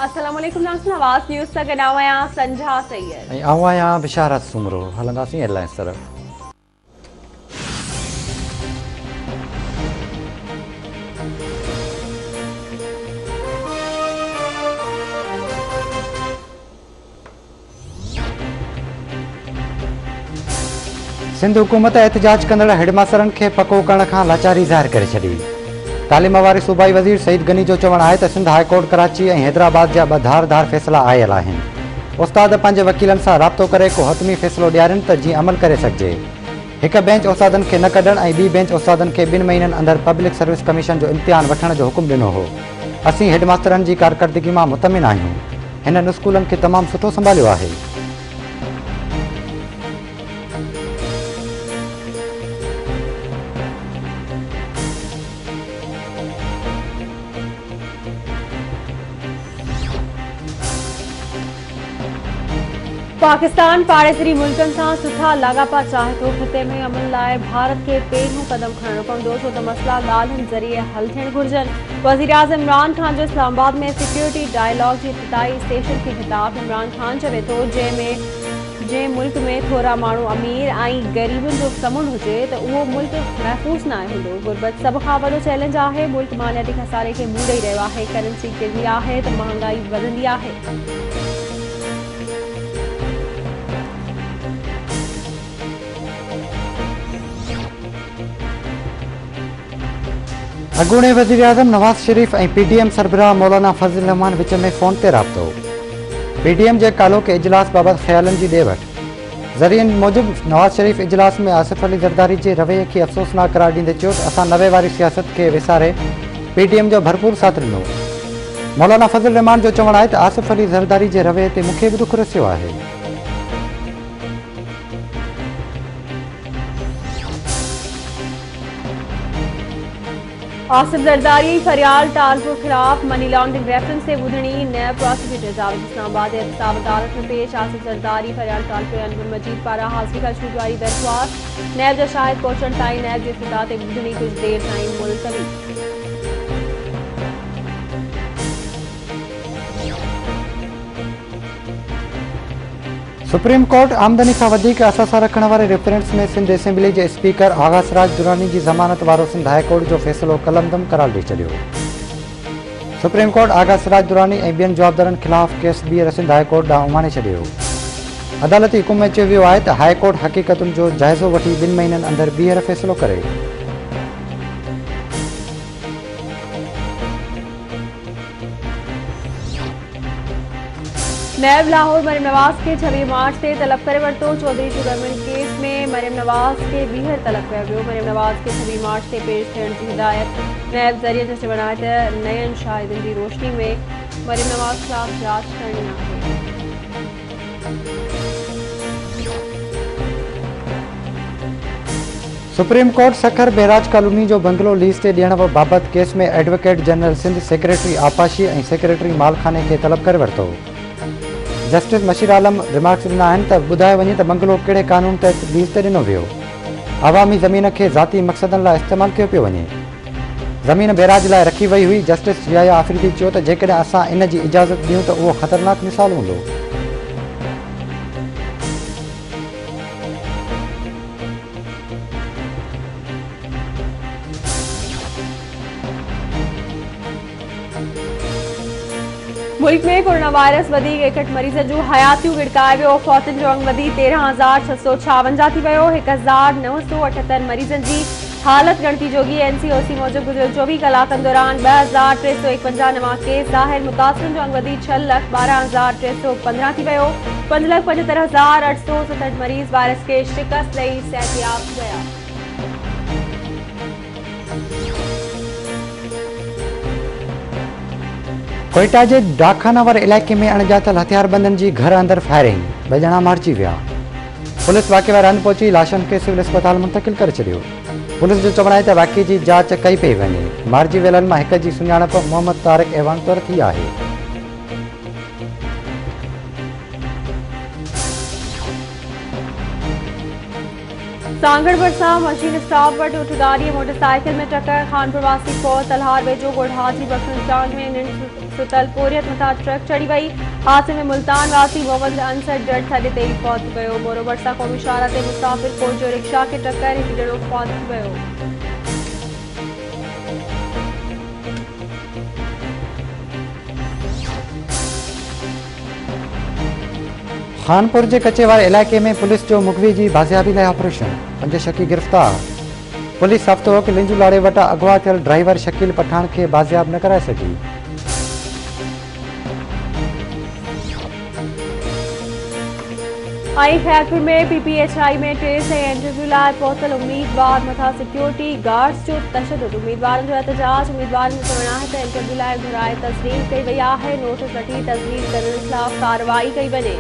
अस्सलाम वालेकुम नाज़रीन, आवाज़ न्यूज़ सां गॾु आहियां संझा सैयद ऐं आऊं आहियां बिशारत सुमरो। हलंदासीं एयरलाइंस तरफ़। सिंध हुकूमत एहतजाज कंदड़ हेडमास्टरनि खे पको करण खां लाचारी ज़ाहिर करे छॾी। तालीम वारे सूबाई वज़ीर सईद गनी जो चवणु आहे त सिंध हाईकोर्ट कराची ऐं हैदराबाद जा ॿ धारदार फ़ैसिला आयल आहिनि। उस्ताद पंहिंजे वकीलनि सां राब्तो करे को हतमी फ़ैसिलो ॾियारीनि त जीअं अमल करे सघिजे। हिकु बेंच उस्तादनि खे न कढणु ऐं ॿी बेंच उस्तादनि खे 2 महीननि अंदरि पब्लिक सर्विस कमीशन जो इम्तिहान वठण जो हुकुम ॾिनो हो। असीं हेडमास्टरनि जी कारकर्दगी मां मुतमिन आहियूं। हिननि स्कूलनि खे तमामु सुठो संभालियो आहे। पाकिस्तान पाड़ेसरी मुल्कनि सां सुठा लाॻापा चाहे थो। ख़िते में अमन लाइ भारत खे पहिरियों क़दम खणणो पवंदो छो त मसइला ॻाल्हियुनि ज़रिए हल थियण घुरिजनि। वज़ीर आज़म इमरान ख़ान जो इस्लामाबाद में सिक्योरिटी डायलॉग जे इब्तिदाई सेशन खे ख़िताब। इमरान ख़ान चवे थो जंहिं मुल्क में थोरा माण्हू अमीर ऐं ग़रीबनि जो समुंड हुजे त उहो मुल्क महफ़ूज़ न हूंदो। गुरबत सभ खां वॾो चैलेंज आहे। मुल्क मालियाती खसारे खे मुंहुं ॾेई रहियो आहे। करेंसी किरंदी आहे त महांगाई वधंदी आहे। अॻूणे वज़ीर आज़म नवाज़ शरीफ़ ऐं PTM सरबराह मौलाना फज़ल रहमान विच में फ़ोन ते राब्तो। PTM जे कालोके इजलास बाबति ख़्यालनि जी ॾे वठि। ज़रियनि मूजिबि नवाज़ शरीफ़ इजलास में आसिफ अली ज़रदारी जे रवैये खे अफ़सोसनाक करार ॾींदे चयो त असां 90 वारी सियासत खे विसारे PTM जो भरपूर साथ ॾिनो। मौलाना फज़ल रहमान जो चवणु आहे त आसिफ अली ज़रदारी जे रवैये ते मूंखे बि दुख रसियो आहे। आसिफ ज़रदारी फरियाल टाल के खिलाफ मनी लॉन्ड्रिंग रेफरेंस से बुधनी नैब प्रोसिक्यूटर जावेद इस्लामाबाद एहतसाब अदालत में पेश। आसिफ ज़रदारी फरियाल टाल पे अनवर मजीद पारा हाज़िरी कर छूट वारी दरख्वास्त नैब जा शाहिद पहुंचण ताईं नैब जे इफ्तिताह ते बुधनी कुछ देर ताईं मुलतवी। सुप्रीम कोर्ट आमदनी खां वधीक असासा रखण वारे रेफरेंस में सिंध असेंबली जे स्पीकर आगास राज दुरानी जी ज़मानत वारो सिंध हाईकोर्ट जो फ़ैसिलो कलमदम करार ॾेई छॾियो। सुप्रीम कोर्ट आगास राज दुरानी ऐं ॿियनि जवाबदारनि ख़िलाफ़ केस ॿीहर सिंध हाईकोर्ट ॾांहुं उमाणे छॾियो। अदालती हुकुम में चयो वियो आहे त हाईकोर्ट हक़ीक़तुनि जो जाइज़ो वठी 2 महीननि अंदरि ॿीहर फ़ैसिलो करे। नैब लाहौर मरियम नवाज़ के 26 मार्च से तलब करे वरितो। चौधरी शुगरमैन केस में मरियम नवाज़ के ॿीहर तलब कयो वियो। मरियम नवाज़ के 26 मार्च से पेश थियण जी हिदायत। नैब ज़रिए जो चवणु आहे त नयनि शाहिदनि जी रोशनी में मरियम नवाज़ ख़िलाफ़ जांच करणी आहे। Supreme court Sukkur barrage colony जो बंगलो लीज़ ते ॾियण बाबति केस में एडवोकेट जनरल सिंध सेक्रेटरी आपाशी ऐं सेक्रेटरी मालखाने खे तलब करे वरितो। जस्टिस मशीर आलम रिमार्क्स ॾिना आहिनि त ॿुधायो वञे त बंगलो कहिड़े कानून तहत लीज़ ते ॾिनो वियो। अवामी ज़मीन खे ज़ाती मक़सदनि लाइ इस्तेमालु कयो पियो वञे। ज़मीन बैराज लाइ रखी वई हुई। जस्टिस याया आफ़रीदी चयो त जेकॾहिं असां इन जी इजाज़त ॾियूं त उहो ख़तरनाक मिसाल हूंदो। मुल्क में कोरोना वायरस वधीक 61 मरीज़ जूं हयातियूं गिड़काए वियो। फौतुनि जो अंग वधी 13,656 थी वियो। 1,978 मरीज़नि जी हालत गणती जोगी। NCOC मूजिबि गुज़िरियल 24 कलाकनि दौरान 2,351 नवां केस ज़ाहिर। मुतासिरनि जो अंग वधी 6,12,315 थी वियो। 5,75,867 मरीज़ वायरस खे शिकस्त ॾेई सिहतयाब थी विया। कोयटा जे डाकखाना वारे इलाइक़े में अणॼातल हथियारबंदनि जी घर अंदरि फायरिंग। 2 ॼणा मारिजी विया। पुलिस वाक़े वारे हंधि पहुची लाशनि खे सिविल अस्पताल मुंतक़िल करे छॾियो। पुलिस जो चवणु आहे त वाक़े जी जांच कई पई वञे। मारिजी वियलनि मां हिक जी सुञाणप मोहम्मद तारिक एवान तौर थी आहे। सांगड़ भरसा मशीन स्टॉप वट उठ गाड़ी मोटरसाइकिल में टक्कर। खानपुर वासी फौज तलहार वेझो गोढ़ा जी बखन चांद में सुतल पोरियत मथा ट्रक चढ़ी वई। हादसे में मुल्तान वासी मोहम्मद अंसर जट थॾे ते ई पहुची वियो। मोरोबर सां क़ौमी शाहरा ते मुसाफ़िर कोच जो रिक्शा खे टक्कर हिकु ॼणो पहुची वियो। खानपुर के कचेवार इलाके में पुलिस जो मुखवी की बाजियाबी लाइ ऑपरेशन, 5 शकी गिरफ्तार। पुलिस हफ्तो वक़्तु लिंजूलाड़े वटा अगवा थियल ड्राइवर शकील पठान के बाजियाब न कराए सकी। खैरपुर में PPHI में 3 से इंटरव्यू लाइ पहुतल उम्मीदवार मथा सिक्योरिटी गार्ड्स जो तशद्दुद। उम्मीदवारनि जो एहतजाज। उम्मीदवारनि जो चवणु आहे त इंटरव्यू लाइ घुराए तस्लीम कई वई आहे। नोटिस वठी तस्लीम करण खिलाफ़ कार्रवाई कई वञे।